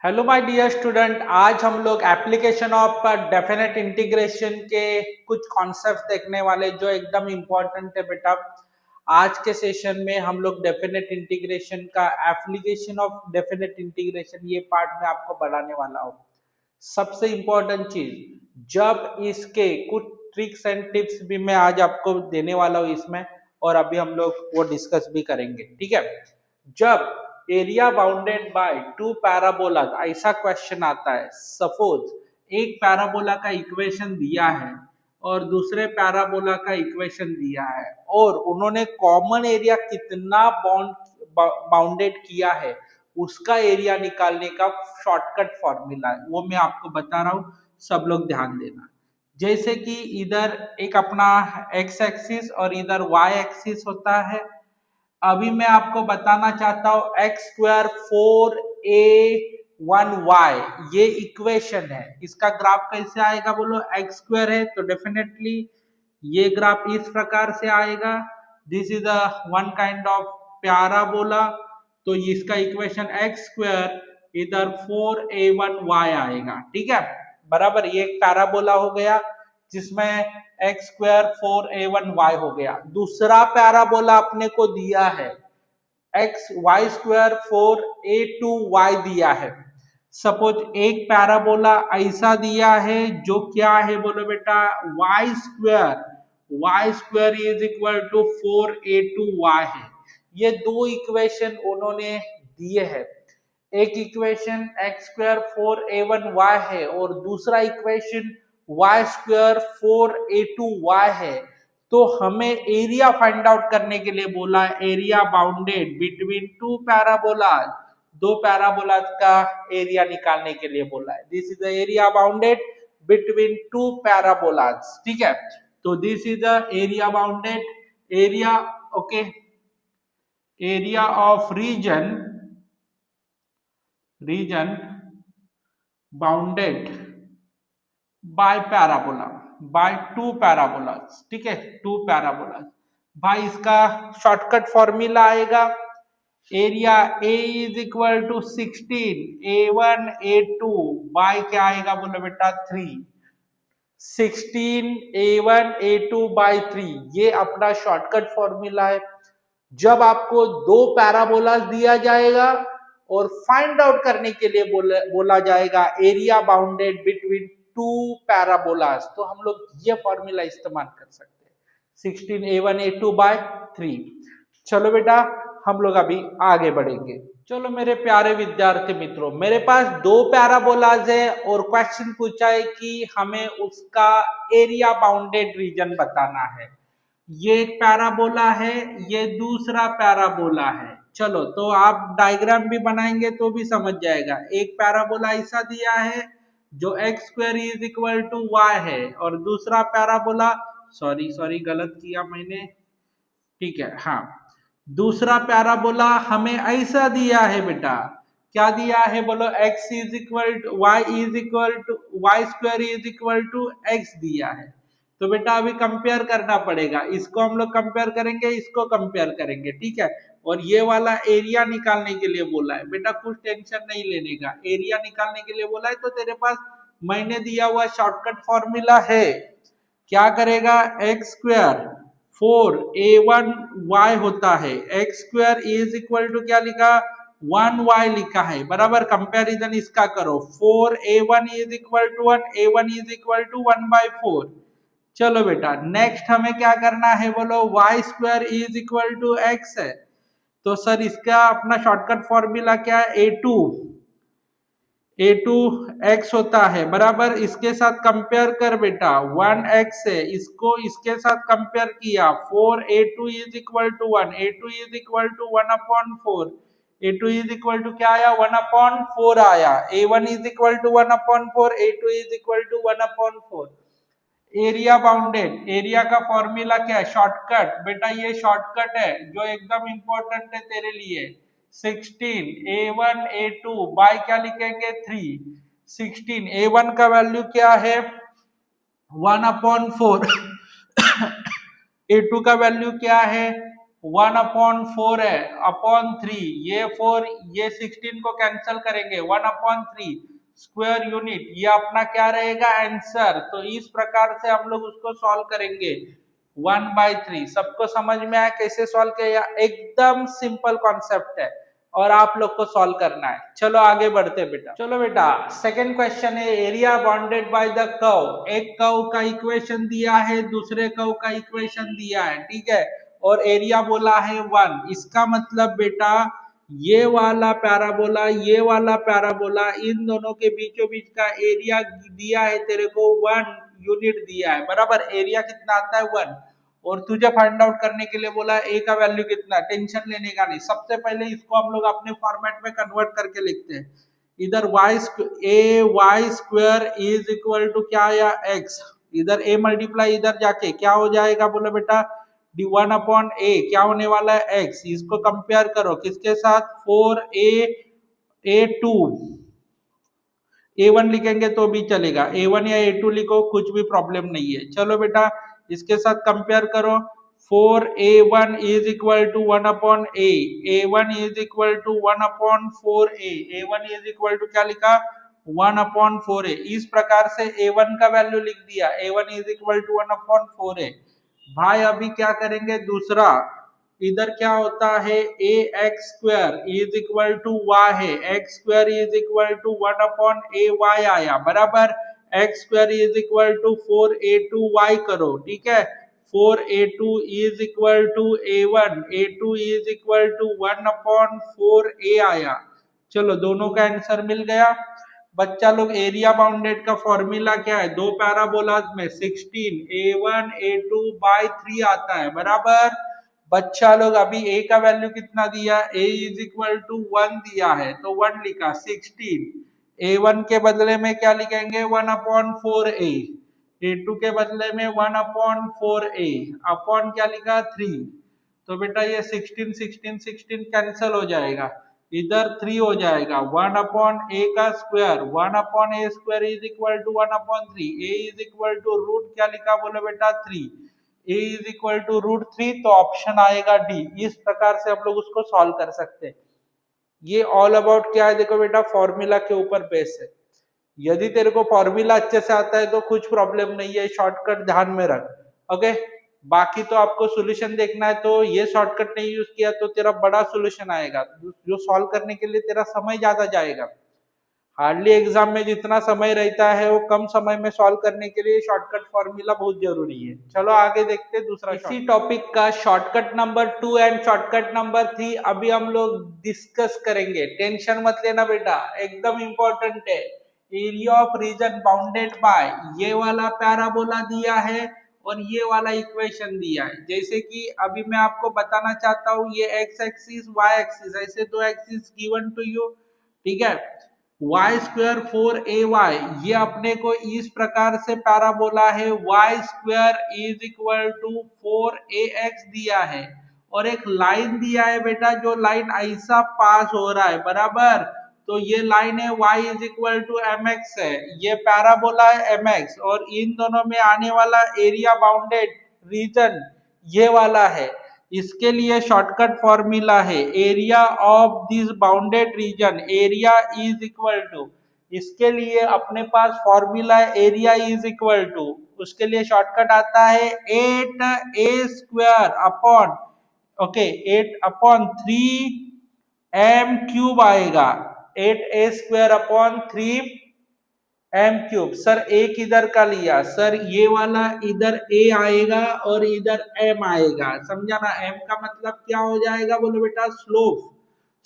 Hello my dear student, आज हम लोग एप्लीकेशन ऑफ डेफिनेट इंटीग्रेशन के कुछ कॉन्सेप्ट देखने वाले जो एकदम इम्पोर्टेंट है बेटा। आज के सेशन में हम लोग डेफिनेट इंटीग्रेशन का एप्लीकेशन ऑफ डेफिनेट इंटीग्रेशन ये पार्ट में आपको बढ़ाने वाला हूँ। सबसे इम्पोर्टेंट चीज, जब इसके कुछ ट्रिक्स एंड टिप्स भी मैं आज आपको देने वाला हूँ इसमें, और अभी हम लोग वो डिस्कस भी करेंगे। ठीक है, जब area bounded by two parabola ऐसा क्वेश्चन आता है, सपोज एक पैराबोला का इक्वेशन दिया है और दूसरे पैराबोला का इक्वेशन दिया है और उन्होंने कॉमन एरिया कितना बाउंडेड किया है उसका एरिया निकालने का शॉर्टकट फॉर्मूला है, वो मैं आपको बता रहा हूँ। सब लोग ध्यान देना। जैसे कि इधर एक अपना एक्स एक्सिस और इधर वाई एक्सिस होता है। अभी मैं आपको बताना चाहता हूं एक्स स्क्वायर 4a1y ये इक्वेशन है, इसका ग्राफ कैसे आएगा बोलो। एक्स स्क्वायर है तो डेफिनेटली ये ग्राफ इस प्रकार से आएगा। This is a one kind of parabola, तो इसका इक्वेशन एक्स स्क्वायर इधर 4a1y आएगा। ठीक है, बराबर, ये एक पैराबोला हो गया जिसमें एक्स स्क्वायर 4a1y हो गया। दूसरा पैराबोला अपने को दिया है एक्स वाई स्क्वायर 4a2y दिया है। सपोज एक पैराबोला ऐसा दिया है जो क्या है बोलो बेटा, Y square is equal to 4a2y है। ये दो इक्वेशन उन्होंने दिए हैं। एक इक्वेशन एक्स स्क्वायर 4a1y है और दूसरा इक्वेशन वाई स्क्वायर 4a2y है। तो हमें एरिया फाइंड आउट करने के लिए बोला है, area bounded between two parabolas, दो पैराबोलाज का एरिया निकालने के लिए बोला है। This is the area bounded between two parabolas. ठीक है, तो this is the area bounded area, okay, area of region bounded by parabola, by two parabolas. ठीक है, टू पैराबोलास। भाई इसका शॉर्टकट फॉर्मूला आएगा, area A is equal to 16a1a2 by क्या आएगा बोलो बेटा 3, 16a1a2 बाय 3, ये अपना शॉर्टकट फॉर्मूला है। जब आपको दो पैराबोलास दिया जाएगा और फाइंड आउट करने के लिए बोला जाएगा area bounded between to parabolas, तो हम लोग ये फॉर्मूला इस्तेमाल कर सकते हैं 16a1a2 बाय 3। चलो बेटा हम लोग अभी आगे बढ़ेंगे। चलो मेरे प्यारे विद्यार्थी मित्रों, मेरे पास दो पैराबोलाज है और क्वेश्चन पूछा है कि हमें उसका एरिया बाउंडेड रीजन बताना है। ये एक पैराबोला है, ये दूसरा पैराबोला है। चलो तो आप डायग्राम भी बनाएंगे तो भी समझ जाएगा। एक पैराबोला ऐसा दिया है जो x square is equal to y है और दूसरा पैराबोला, सॉरी गलत किया मैंने, ठीक है, हाँ, दूसरा पैराबोला हमें ऐसा दिया है बेटा, क्या दिया है बोलो, x is equal to y square is equal to x दिया है। तो बेटा अभी कंपेयर करना पड़ेगा, इसको हम लोग कंपेयर करेंगे, इसको कंपेयर करेंगे। ठीक है, और ये वाला एरिया निकालने के लिए बोला है बेटा, कुछ टेंशन नहीं लेने का, एरिया निकालने के लिए बोला है तो तेरे पास मैंने दिया हुआ शॉर्टकट फॉर्मूला है। क्या करेगा, एक्स स्क्वायर 4a1y होता है, x square is equal to क्या लिखा, 1y लिखा है, बराबर। कंपैरिजन इसका करो, 4a1 is equal to 1, a1 is equal to 1/4। चलो बेटा नेक्स्ट हमें क्या करना है बोलो, y square is equal to x है, तो सर इसका अपना शॉर्टकट फॉर्मूला क्या है, a2 x होता है, बराबर। इसके साथ कंपेयर कर बेटा, 1x है, इसको इसके साथ कंपेयर किया, 4a2 is equal to 1, a2 is equal to 1/4, a2 is equal to क्या आया, 1/4 आया, a1 is equal to 1/4, a2 is equal to 1/4। Area bounded, area का फॉर्मूला क्या है, शॉर्टकट बेटा, ये शॉर्टकट है जो एकदम इंपॉर्टेंट है तेरे लिए। 16a1a2 बाय क्या लिखेंगे 3, 16a1 का वैल्यू क्या है 1/4 a2 का वैल्यू क्या है 1/4 है अपॉन 3, ये 4 ये 16 को कैंसिल करेंगे, 1/3 स्क्वायर यूनिट, ये अपना क्या रहेगा आंसर। तो इस प्रकार से हम लोग उसको सॉल्व करेंगे 1/3। सबको समझ में आया कैसे सॉल्व किया? एकदम सिंपल कॉन्सेप्ट है और आप लोग को सॉल्व करना है। चलो आगे बढ़ते बेटा। चलो बेटा सेकंड क्वेश्चन है, area bounded by the curve. एक कर्व का इक्वेशन दिया है, दूसरे कर्व का इक्वेशन दिया है, ठीक है, और एरिया बोला है 1। इसका मतलब बेटा ये वाला पैराबोला, ये वाला पैराबोला, इन दोनों के बीचों बीच का एरिया दिया है तेरे को 1 यूनिट दिया है, बराबर। एरिया कितना आता है 1, और तुझे फाइंड आउट करने के लिए बोला ए का वैल्यू कितना। टेंशन लेने का नहीं, सबसे पहले इसको हम लोग अपने फॉर्मेट में कन्वर्ट करके लिखते हैं। इधर y square is equal to क्या आया x, इधर a मल्टीप्लाई इधर जाके क्या हो जाएगा बोलो बेटा d1/a, क्या होने वाला है x। इसको कंपेयर करो किसके साथ, 4a2, a1 लिखेंगे तो भी चलेगा, a1 या a2 लिखो कुछ भी प्रॉब्लम नहीं है। चलो बेटा इसके साथ कंपेयर करो, 4a1 is equal to 1/a, a1 is equal to 1/4a, a1 is equal to क्या लिखा 1/4a। इस प्रकार से a1 का वैल्यू लिख दिया, a1 is equal to 1/4a। भाई अभी क्या करेंगे दूसरा, इधर क्या होता है ax square is equal to y है, x square is equal to 1/ay आया, बराबर। x square is equal to 4a2y करो, ठीक है, 4a2 is equal to a1, a2 is equal to 1/4a आया। चलो दोनों का आंसर मिल गया। बच्चा लोग एरिया बाउंडेड का फॉर्मूला क्या है, दो पैराबोलाज में 16 a1 a2 बाय 3 आता है, बराबर। बच्चा लोग अभी a का वैल्यू कितना दिया, a इज इक्वल टू 1 दिया है तो 1 लिखा, 16 a1 के बदले में क्या लिखेंगे 1/4a, a2 के बदले में 1/4a, अपॉन क्या लिखा 3। तो बेटा ये 16 16 16 कैंसिल हो जाएगा, इधर 3 हो जाएगा, 1/a का square, 1/a square is equal to 1/3, a is equal to root क्या लिखा बोलो बेटा 3, a इज इक्वल टू √3, तो ऑप्शन आएगा डी। इस प्रकार से हम लोग उसको सॉल्व कर सकते हैं। ये ऑल अबाउट क्या है, देखो बेटा फॉर्मूला के ऊपर बेस है। यदि तेरे को फॉर्मूला अच्छे से आता है तो कुछ प्रॉब्लम नहीं है, शॉर्टकट ध्यान में रख, ओके। बाकी तो आपको सोल्यूशन देखना है, तो ये शॉर्टकट नहीं यूज किया तो तेरा बड़ा सोल्यूशन आएगा, जो सॉल्व करने के लिए तेरा समय ज्यादा जाएगा। हार्डली एग्जाम में जितना समय रहता है वो कम समय में सॉल्व करने के लिए शॉर्टकट फॉर्मूला बहुत जरूरी है। चलो आगे देखते हैं दूसरा इसी टॉपिक का shortcut number 2 and shortcut number 3 अभी हम लोग डिस्कस करेंगे। टेंशन मत लेना बेटा, एकदम इंपॉर्टेंट है। Area of region bounded bye, ये वाला पैराबोला दिया है और ये वाला इक्वेशन दिया है। जैसे कि अभी मैं आपको बताना चाहता हूँ, ये एक्स एक्सिस वाई एक्सिस, ऐसे दो एक्सिस गिवन टू यू, ठीक है। y स्क्वायर 4ay, ये अपने को इस प्रकार से पैराबोला है, y square is equal to 4ax दिया है, और एक लाइन दिया है बेटा, जो लाइन ऐसा पास हो रहा है, बराबर। तो ये लाइन है y is equal to mx है, ये पैराबोला है mx, और इन दोनों में आने वाला एरिया बाउंडेड रीजन ये वाला है। इसके लिए शॉर्टकट फॉर्मूला है area of this bounded region, area is equal to, इसके लिए अपने पास फॉर्मूला है एरिया इज इक्वल टू, उसके लिए शॉर्टकट आता है 8a square upon, okay, 8/3m cube आएगा, 8a square upon 3m cube. Sir एक इधर का लिया, सर ये वाला इधर a आएगा और इधर m आएगा, समझा ना। m का मतलब क्या हो जाएगा बोलो बेटा स्लोप,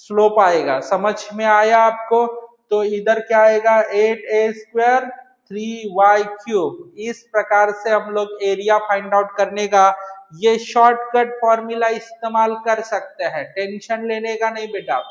स्लोप आएगा, समझ में आया आपको। तो इधर क्या आएगा 8a स्क्वायर 3y क्यूब। इस प्रकार से हम लोग एरिया फाइंड आउट करने का ये शॉर्टकट फॉर्मूला इस्तेमाल कर सकते हैं, टेंशन लेने का नहीं बेटा।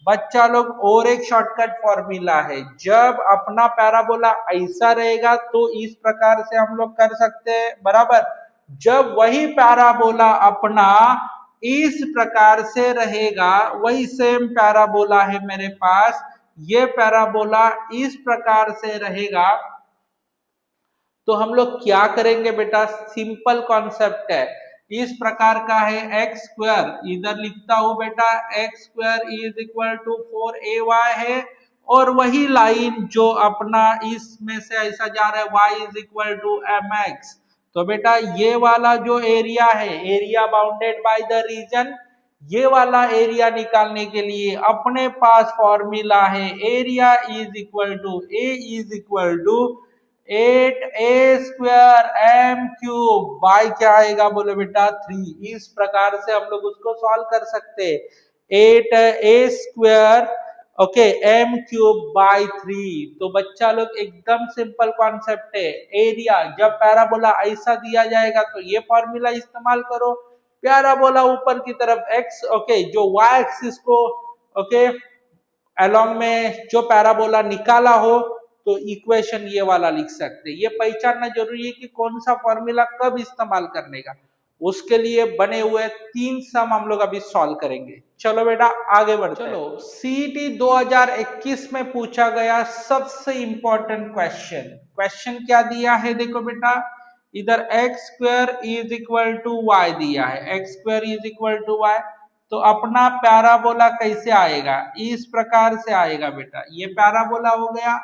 बच्चा लोग और एक शॉर्टकट फॉर्मूला है, जब अपना पैराबोला ऐसा रहेगा तो इस प्रकार से हम लोग कर सकते हैं, बराबर। जब वही पैराबोला अपना इस प्रकार से रहेगा, वही सेम पैराबोला है मेरे पास, ये पैराबोला इस प्रकार से रहेगा, तो हम लोग क्या करेंगे बेटा, सिंपल कॉन्सेप्ट है, इस प्रकार का है एक्स स्क्वायर, इधर लिखता हूं बेटा x square is equal to 4ay है, और वही लाइन जो अपना इसमें से ऐसा जा रहा है y is equal to mx। तो बेटा ये वाला जो एरिया है, area bounded by the region, ये वाला एरिया निकालने के लिए अपने पास फॉर्मूला है area is equal to a is equal to 8a square m cube by क्या आएगा बोले बेटा 3। इस प्रकार से हम लोग उसको सॉल्व कर सकते हैं 8a square okay m cube bye 3। तो बच्चा लोग एकदम सिंपल कॉन्सेप्ट है, एरिया जब पैराबोला ऐसा दिया जाएगा तो ये फॉर्मूला इस्तेमाल करो, पैराबोला ऊपर की तरफ x ओके जो y एक्सिस को ओके अलोंग में जो पैराबोला निकाला हो तो इक्वेशन ये वाला लिख सकते हैं। ये पहचानना जरूरी है कि कौन सा फॉर्मूला कब इस्तेमाल करने का, उसके लिए बने हुए 3 सम हम लोग अभी सॉल्व करेंगे। चलो बेटा आगे बढ़ते हैं। चलो सीईटी 2021 में पूछा गया सबसे इंपॉर्टेंट क्वेश्चन क्या दिया है, देखो बेटा इधर x square is equal to y दिया है, x square is equal to y, तो अपना पैराबोला कैसे आएगा, इस प्रकार से आएगा बेटा, ये पैराबोला हो गया,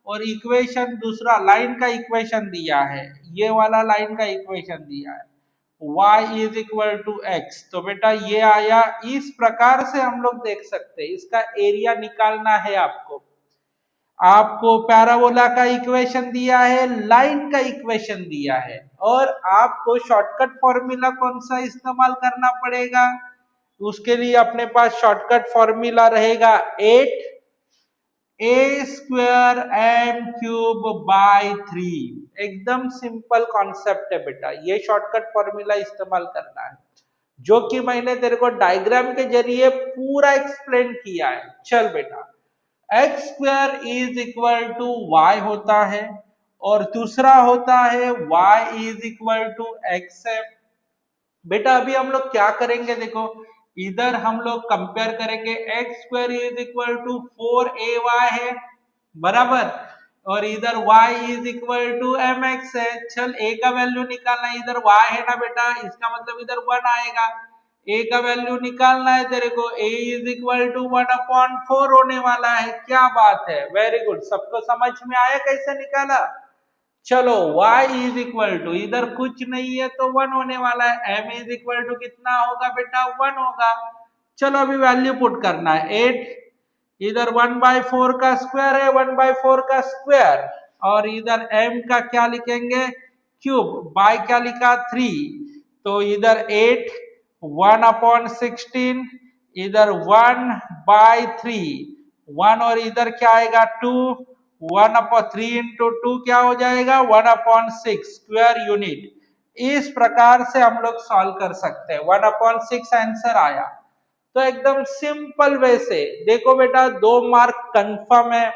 और इक्वेशन दूसरा लाइन का इक्वेशन दिया है, ये वाला लाइन का इक्वेशन दिया है y is equal to x, तो बेटा ये आया। इस प्रकार से हम लोग देख सकते हैं, इसका एरिया निकालना है आपको पैराबोला का इक्वेशन दिया है, लाइन का इक्वेशन दिया है, और आपको शॉर्टकट फॉर्मूला कौन सा इस्तेमाल करना पड़ेगा, उसके लिए अपने पास शॉर्टकट फॉर्मूला रहेगा 8a square m cube bye 3। एकदम सिंपल कॉन्सेप्ट है बेटा, ये शॉर्टकट फॉर्मूला इस्तेमाल करना है, जो कि मैंने तेरे को डायग्राम के जरिए पूरा एक्सप्लेन किया है। चल बेटा x square is equal to y होता है, और दूसरा होता है y is equal to x है। बेटा अभी हम लोग क्या करेंगे, देखो इधर हम लोग कंपेयर करेंगे x square is equal to 4ay है बराबर, और इधर y is equal to mx है। चल a का वैल्यू निकालना है, इधर y है ना बेटा, इसका मतलब इधर 1 आएगा, a का वैल्यू निकालना है तेरे को, a इज इक्वल टू 1/4 होने वाला है। क्या बात है, वेरी गुड, सबको समझ में आया कैसे निकाला। चलो y इज इक्वल टू इधर कुछ नहीं है तो 1 होने वाला है, m इज इक्वल टू कितना होगा बेटा 1 होगा। चलो अभी वैल्यू पुट करना है 8, इधर 1/4 का स्क्वायर है, 1/4 का स्क्वायर, और इधर m का क्या लिखेंगे क्यूब, बाय क्या लिखा 3, तो इधर 8 1/16, इधर 1/3 1, और इधर क्या आएगा 2, 1/3 इंटू 2 क्या हो जाएगा 1/6 स्क्वायर यूनिट। इस प्रकार से हम लोग सॉल्व कर सकते हैं, 1/6 आंसर आया। तो एकदम सिंपल वे से देखो बेटा 2 मार्क कंफर्म है,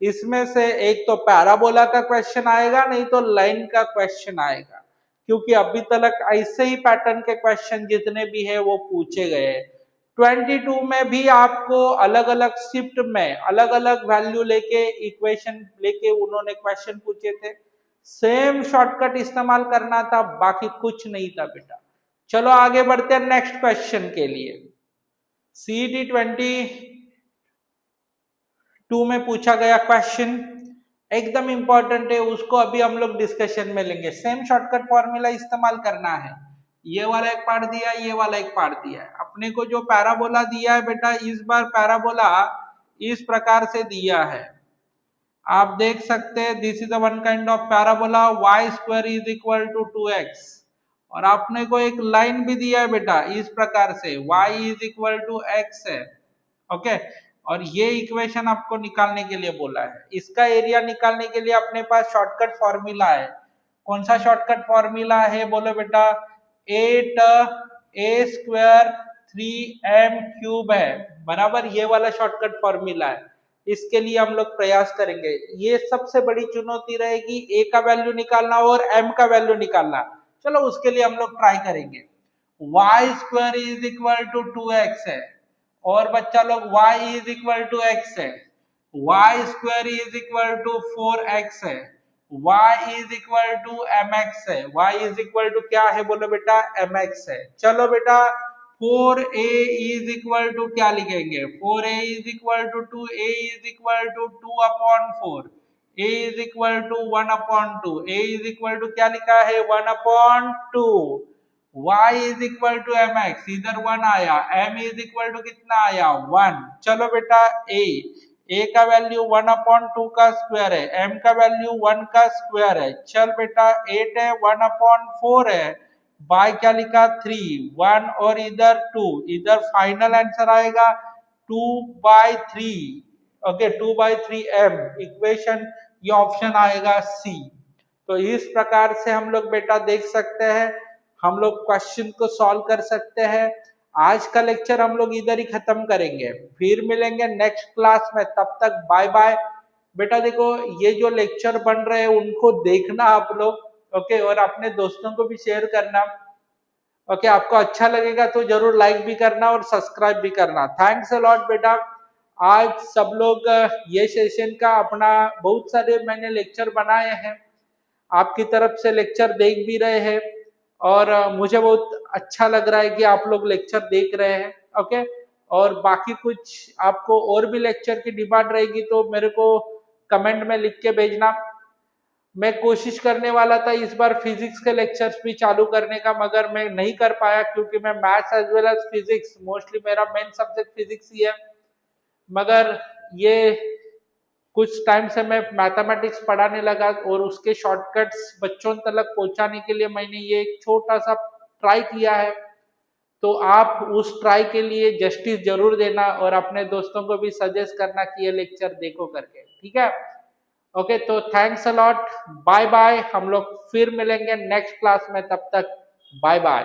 इसमें से एक तो पैराबोला का क्वेश्चन आएगा, नहीं तो लाइन का क्वेश्चन आएगा, क्योंकि अभी तक ऐसे ही पैटर्न के क्वेश्चन जितने भी है वो पूछे गए हैं। 22 में भी आपको अलग अलग शिफ्ट में अलग अलग वैल्यू लेके इक्वेशन लेके उन्होंने क्वेश्चन पूछे थे, सेम शॉर्टकट इस्तेमाल करना था, बाकी कुछ नहीं था बेटा। चलो आगे बढ़ते हैं नेक्स्ट क्वेश्चन के लिए। सीईटी 22 में पूछा गया क्वेश्चन एकदम इंपॉर्टेंट है, उसको अभी हम लोग डिस्कशन में लेंगे। सेम शॉर्टकट फॉर्मूला इस्तेमाल करना है, ये वाला एक पार्ट दिया है, ये वाला एक पार्ट दिया है। अपने को जो पैराबोला दिया है बेटा, इस बार पैराबोला इस प्रकार से दिया है, आप देख सकते हैं this is one kind of parabola, y square is equal to 2x, और आपने को एक लाइन भी दिया है बेटा इस प्रकार से y is equal to x है, ओके। और ये इक्वेशन आपको निकालने के लिए बोला है, इसका एरिया निकालने के लिए अपने पास शॉर्टकट फॉर्मूला है। कौन सा शॉर्टकट फॉर्मूला है बोलो बेटा, 8a स्क्वायर 3m क्यूब है बराबर, ये वाला शॉर्टकट फॉर्मूला है। इसके लिए हम लोग प्रयास करेंगे, ये सबसे बड़ी चुनौती रहेगी, a का वैल्यू निकालना और m का वैल्यू निकालना। चलो उसके लिए हम लोग ट्राई करेंगे। y square is equal to 2x है, और बच्चा लोग y is equal to x है, y square is equal to 4x है, y is equal to mx है, y इज इक्वल टू क्या है बोलो बेटा, mx है। चलो बेटा 4a इज इक्वल टू क्या लिखेंगे, 4a is equal to 2a is equal to 2 upon 4, a is equal to 1 upon 2, a is equal to क्या लिखा है 1 upon 2, y is equal to mx, इधर 1 आया, m इज इक्वल टू कितना आया 1। चलो बेटा a का वैल्यू 1 अपॉन 2 का स्क्वायर है, m का वैल्यू 1 का स्क्वायर है। चल बेटा 8 है, 1 अपॉन 4 है, बाय क्या लिखा 3, 1 और इधर 2, इधर फाइनल आंसर आएगा 2/3। ओके 2/3 m इक्वेशन, ये ऑप्शन आएगा सी। तो इस प्रकार से हम लोग बेटा देख सकते हैं, हम लोग क्वेश्चन को सॉल्व कर सकते हैं। आज का लेक्चर हम लोग इधर ही खत्म करेंगे, फिर मिलेंगे नेक्स्ट क्लास में, तब तक बाय बाय। बेटा देखो ये जो लेक्चर बन रहे हैं उनको देखना आप लोग, ओके, और अपने दोस्तों को भी शेयर करना। ओके आपको अच्छा लगेगा तो जरूर लाइक भी करना और सब्सक्राइब भी करना। थैंक्स अ लॉट बेटा। आज सब लोग ये सेशन का अपना बहुत सारे मैंने लेक्चर बनाए हैं, आपकी तरफ से लेक्चर देख भी रहे हैं और मुझे बहुत अच्छा लग रहा है कि आप लोग लेक्चर देख रहे हैं। ओके और बाकी कुछ आपको और भी लेक्चर की डिमांड रहेगी तो मेरे को कमेंट में लिख के भेजना। मैं कोशिश करने वाला था इस बार फिजिक्स के लेक्चर्स भी चालू करने का, मगर मैं नहीं कर पाया क्योंकि मैं maths as well as physics, mostly मेरा मेन सब्जेक्ट फिजिक्स ही है, मगर ये कुछ टाइम से मैं मैथमेटिक्स पढ़ाने लगा और उसके शॉर्टकट्स बच्चों तक पहुंचाने के लिए मैंने ये एक छोटा सा ट्राई किया है। तो आप उस ट्राई के लिए जस्टिस जरूर देना और अपने दोस्तों को भी सजेस्ट करना कि ये लेक्चर देखो करके, ठीक है। ओके तो thanks a lot, bye bye. हम लोग फिर मिलेंगे नेक्स्ट क्लास में, तब तक बाय बाय।